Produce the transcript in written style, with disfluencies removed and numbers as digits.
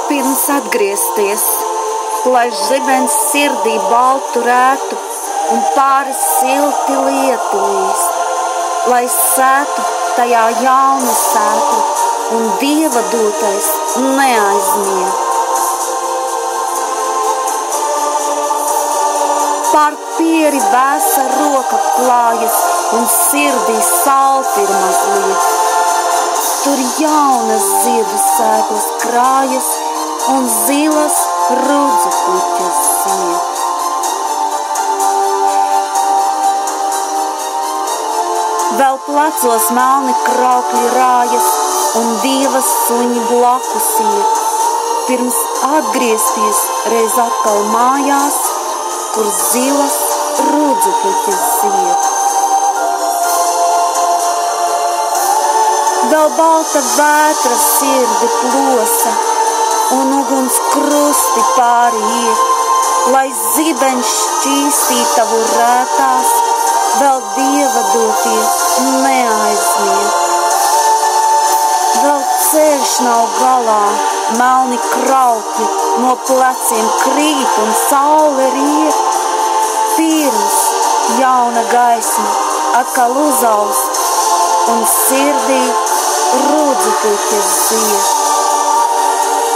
pirms atgriezties, lai zibens sirdī baltu rētu un pāri silti lieti līst, lai sētu tajā jaunu sēklu un Dieva dotais neaizmieg. Pār pieri vēsa roka klājas un sirdī salti ir mazliet. Tur jaunas ziedu sēklas krājas un zilas rudzu puķes zied. Vēl plecos melni kraukļi rājas un Dieva suņi blakus iet, pirms atgriezties reiz atkal mājās, kur zilas rudzu puķes zied. Vēl balta vētra sirdi plosa un uguns krusti pāri iet, lai zibens šķīstī tavu rētās, vēl Dieva dotie neaizmieg. Vēl ceļš nav galā, melni kraukļi no pleciem krīt un saule riet, pirms jauna gaisma atkal uzaust un sirdī rudzu puķes zied.